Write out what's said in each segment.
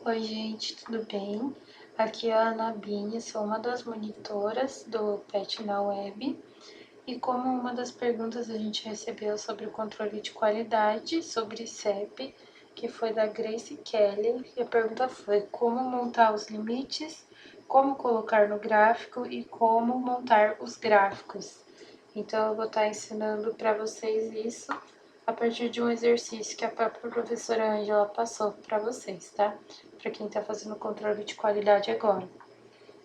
Oi, gente, tudo bem? Aqui é a Ana Bini, sou uma das monitoras do PET na Web. E como uma das perguntas a gente recebeu sobre o controle de qualidade, sobre CEP, que foi da Grace Kelly, e a pergunta foi como montar os limites, como colocar no gráfico e como montar os gráficos. Então, eu vou estar ensinando para vocês isso a partir de um exercício que a própria professora Ângela passou para vocês, tá? Para quem está fazendo controle de qualidade agora.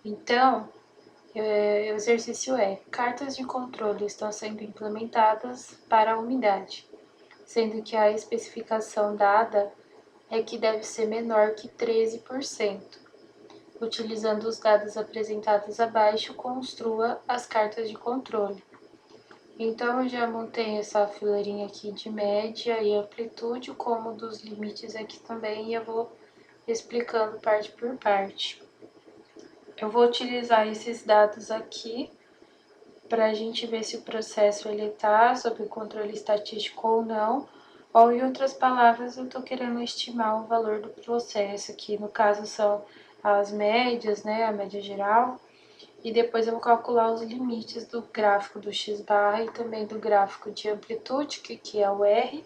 Então, o exercício é: cartas de controle estão sendo implementadas para a umidade, sendo que a especificação dada é que deve ser menor que 13%. Utilizando os dados apresentados abaixo, construa as cartas de controle. Então, eu já montei essa fileirinha aqui de média e amplitude, como dos limites aqui também, e eu vou explicando parte por parte. Eu vou utilizar esses dados aqui para a gente ver se o processo ele está sob controle estatístico ou não, ou em outras palavras, eu estou querendo estimar o valor do processo, que no caso são as médias, né, a média geral, e depois eu vou calcular os limites do gráfico do x-barra e também do gráfico de amplitude, que é o R,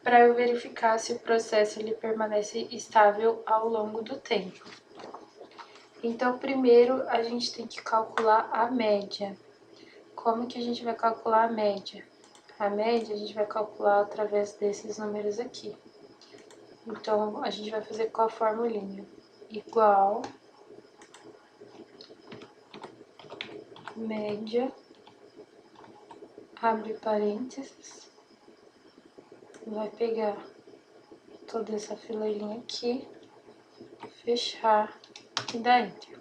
para eu verificar se o processo ele permanece estável ao longo do tempo. Então, primeiro a gente tem que calcular a média. Como que a gente vai calcular a média? A média a gente vai calcular através desses números aqui. Então, a gente vai fazer com a formulinha igual média, abre parênteses, vai pegar toda essa fileirinha aqui, fechar e dar Enter.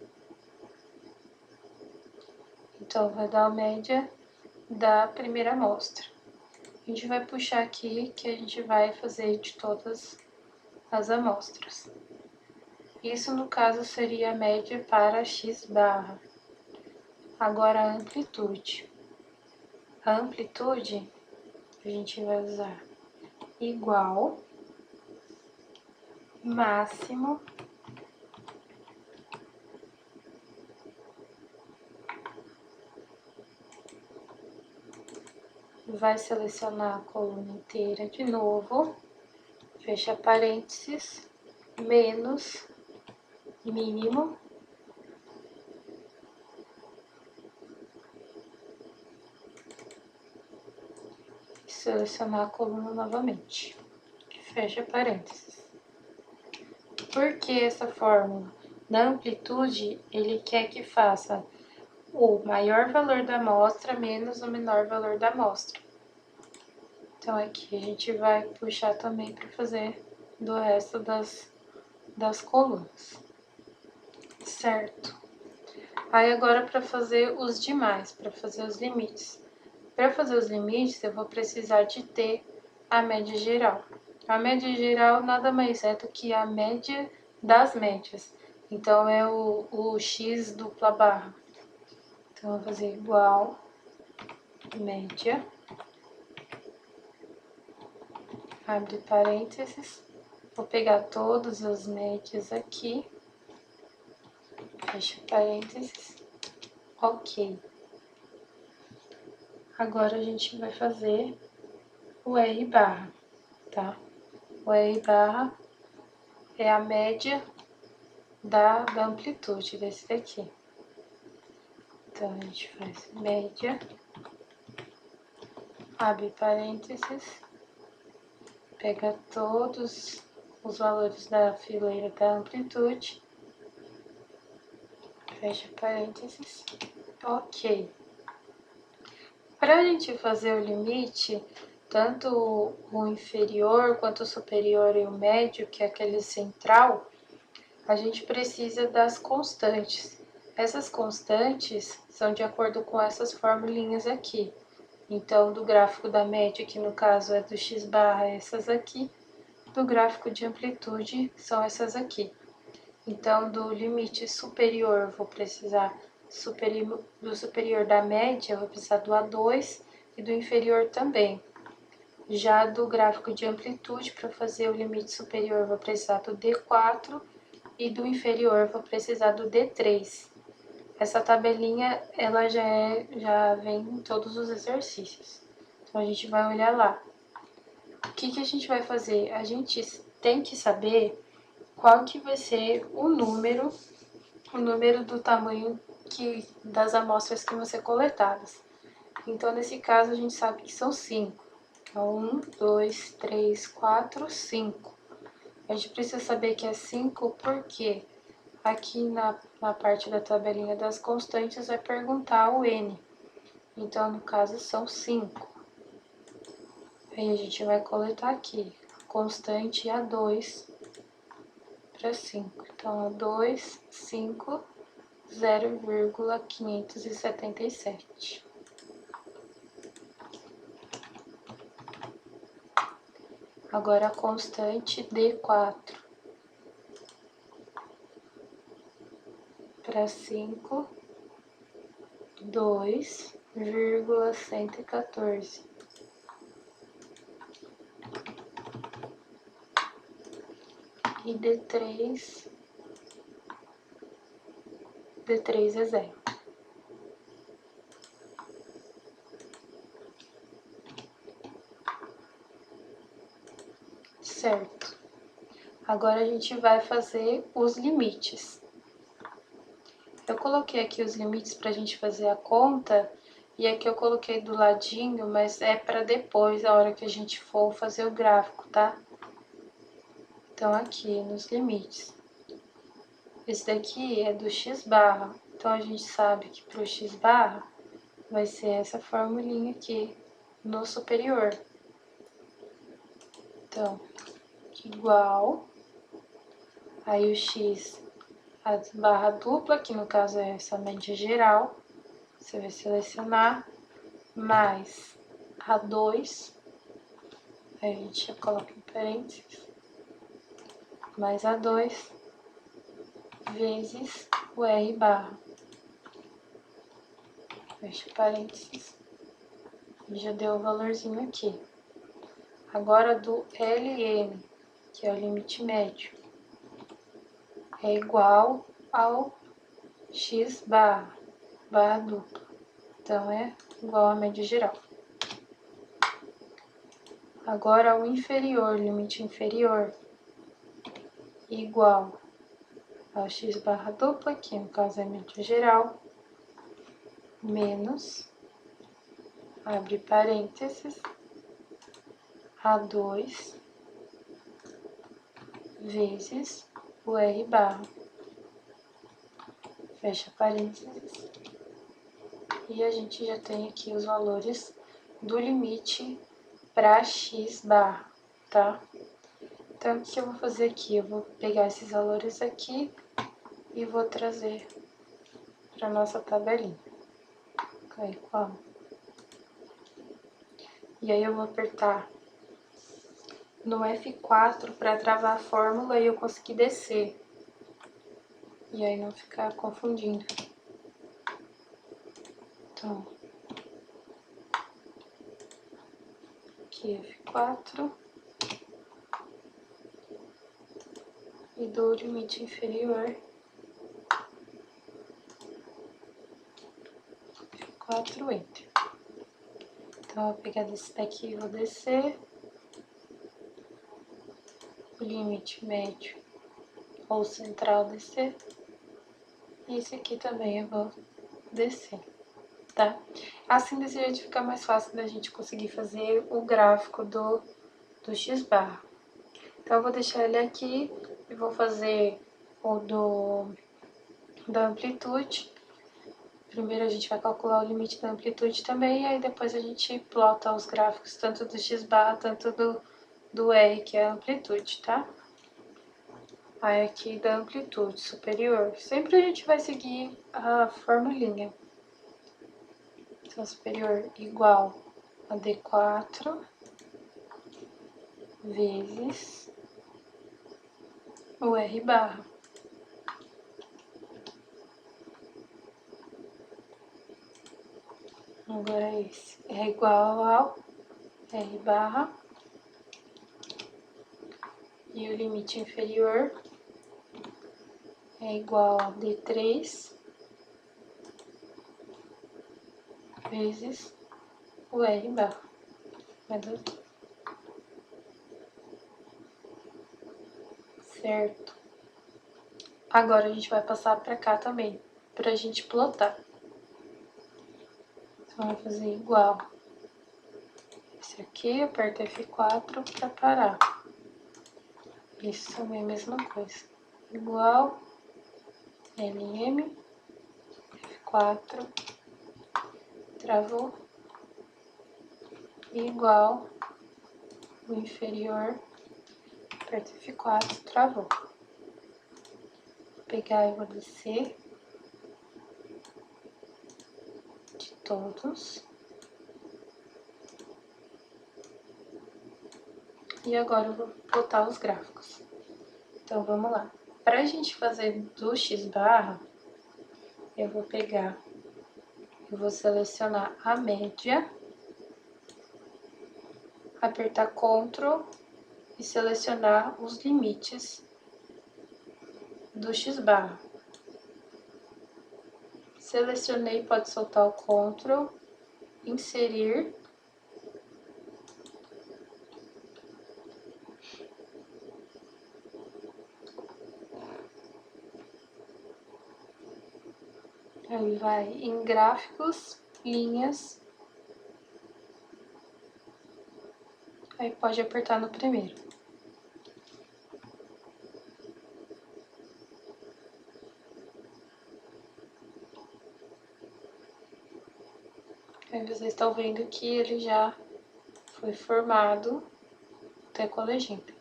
Então, vai dar a média da primeira amostra. A gente vai puxar aqui que a gente vai fazer de todas as amostras. Isso, no caso, seria a média para x-barra. Agora, a amplitude. A amplitude, a gente vai usar igual máximo vai selecionar a coluna inteira de novo, fecha parênteses, menos mínimo, selecionar a coluna novamente, fecha parênteses. Por que essa fórmula? Na amplitude, ele quer que faça o maior valor da amostra menos o menor valor da amostra. Então, aqui a gente vai puxar também para fazer do resto das colunas, certo? Aí, agora, para fazer os demais, para fazer os limites. Para fazer os limites, eu vou precisar de ter a média geral. A média geral nada mais é do que a média das médias. Então, é o x dupla barra. Então, eu vou fazer igual média, abre parênteses, vou pegar todas as médias aqui, fecha parênteses, ok. Agora a gente vai fazer o R barra, tá? O R barra é a média da amplitude desse daqui. Então, a gente faz média, abre parênteses, pega todos os valores da fileira da amplitude, fecha parênteses, ok. Para a gente fazer o limite, tanto o inferior quanto o superior e o médio, que é aquele central, a gente precisa das constantes. Essas constantes são de acordo com essas formulinhas aqui. Então, do gráfico da média, que no caso é do x-barra, essas aqui. Do gráfico de amplitude, são essas aqui. Então, do limite superior, eu vou precisar do superior da média, eu vou precisar do A2 e do inferior também. Já do gráfico de amplitude, para fazer o limite superior, vou precisar do D4 e do inferior vou precisar do D3. Essa tabelinha, ela já vem em todos os exercícios. Então, a gente vai olhar lá. O que a gente vai fazer? A gente tem que saber qual que vai ser o número do tamanho das amostras que vão ser coletadas. Então, nesse caso, a gente sabe que são 5. Então, 1, 2, 3, 4, 5. A gente precisa saber que é 5 porque aqui na parte da tabelinha das constantes vai perguntar o N. Então, no caso, são 5. Aí a gente vai coletar aqui a constante A2 para 5. Então, A2, 5, 0,577. Agora a constante D4 para 5, 2,114. E D3 é 0. Certo. Agora a gente vai fazer os limites. Eu coloquei aqui os limites para a gente fazer a conta, e aqui eu coloquei do ladinho, mas é para depois, a hora que a gente for fazer o gráfico, tá? Então, aqui nos limites. Esse daqui é do x barra, então a gente sabe que para o x barra vai ser essa formulinha aqui no superior. Então, igual, aí o x, a barra dupla, que no caso é essa média geral, você vai selecionar, mais A2, aí a gente já coloca em parênteses, mais A2, vezes o R barra. Fecha parênteses, e já deu o valorzinho aqui. Agora do LM, que é o limite médio, é igual ao x barra dupla. Então, é igual à média geral. Agora, o inferior, limite inferior, igual ao x barra dupla, que no caso é a média geral, menos, abre parênteses, A2 vezes o R barra, fecha parênteses, e a gente já tem aqui os valores do limite para x barra, tá? Então, o que eu vou fazer aqui? Eu vou pegar esses valores aqui e vou trazer para nossa tabelinha. Aí, igual. E aí eu vou apertar no F4 para travar a fórmula e eu conseguir descer. E aí não ficar confundindo. Então, aqui F4. E do limite inferior. F4, Enter. Então, eu vou pegar desse daqui e vou descer. O limite médio ou central descer. E esse aqui também eu vou descer, tá? Assim, desse jeito fica mais fácil da gente conseguir fazer o gráfico do x barra. Então, eu vou deixar ele aqui e vou fazer o da amplitude. Primeiro a gente vai calcular o limite da amplitude também, e aí depois a gente plota os gráficos tanto do x barra, tanto do R, que é a amplitude, tá? Aí aqui da amplitude superior, sempre a gente vai seguir a formulinha. Então, superior igual a D4 vezes o R barra. Agora esse é igual ao R barra e o limite inferior é igual a D3 vezes o L barra. Certo. Agora a gente vai passar para cá também, para a gente plotar. Então, vai fazer igual. Esse aqui, aperta F4 para parar. Isso também é a mesma coisa. Igual, LM, F4, travou. Igual, o inferior, aperta F4, travou. Vou pegar e vou descer de todos. E agora eu vou botar os gráficos. Então, vamos lá. Para a gente fazer do X-barra, eu vou pegar, eu vou selecionar a média, apertar Ctrl e selecionar os limites do X-barra. Selecionei, pode soltar o Ctrl, inserir. Aí vai em gráficos, linhas. Aí pode apertar no primeiro. Aí vocês estão vendo que ele já foi formado até com a legenda.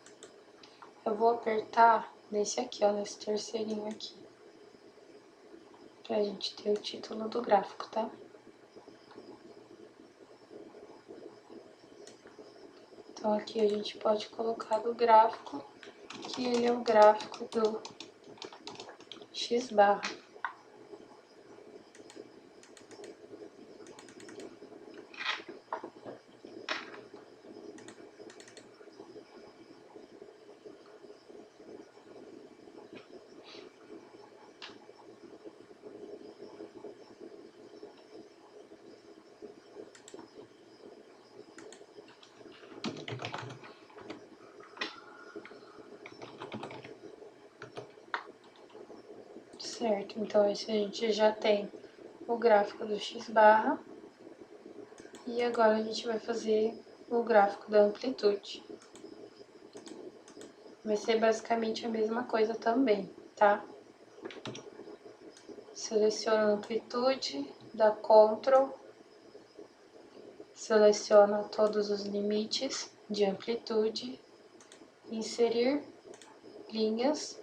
Eu vou apertar nesse aqui, ó, nesse terceirinho aqui, pra gente ter o título do gráfico, tá? Então aqui a gente pode colocar do gráfico, que ele é o gráfico do X-barra. Certo, então esse a gente já tem o gráfico do X-barra. E agora a gente vai fazer o gráfico da amplitude. Vai ser basicamente a mesma coisa também, tá? Seleciona a amplitude, dá Ctrl, seleciona todos os limites de amplitude, inserir linhas,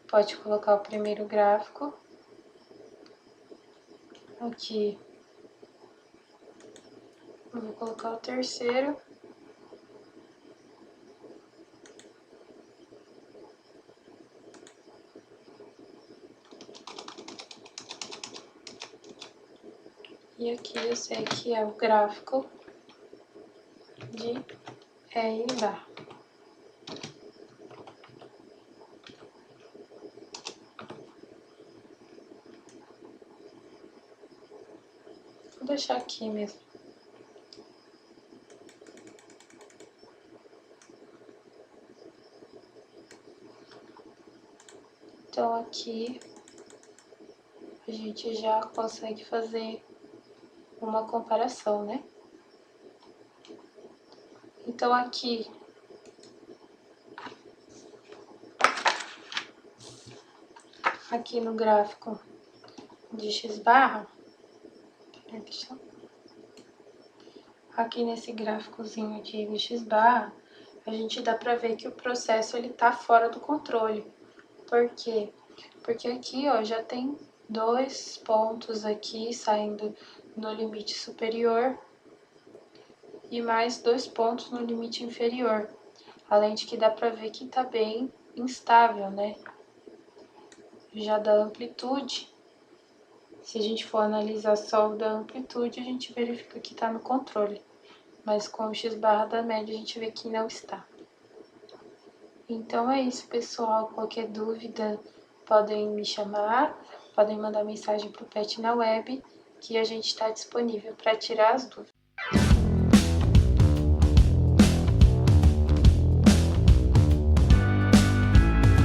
pode colocar o primeiro gráfico, aqui eu vou colocar o terceiro, e aqui eu sei que é o gráfico de R barra. Vou deixar aqui mesmo. Então aqui a gente já consegue fazer uma comparação, né? Então aqui no gráfico de X-barra, aqui nesse gráficozinho de X-barra, a gente dá pra ver que o processo ele tá fora do controle. Por quê? Porque aqui, ó, já tem 2 pontos aqui saindo no limite superior e mais 2 pontos no limite inferior. Além de que dá pra ver que tá bem instável, né? Já da amplitude, se a gente for analisar só o da amplitude, a gente verifica que tá no controle. Mas com o X-barra da média, a gente vê que não está. Então é isso, pessoal. Qualquer dúvida, podem me chamar, podem mandar mensagem para o Pet na Web, que a gente está disponível para tirar as dúvidas.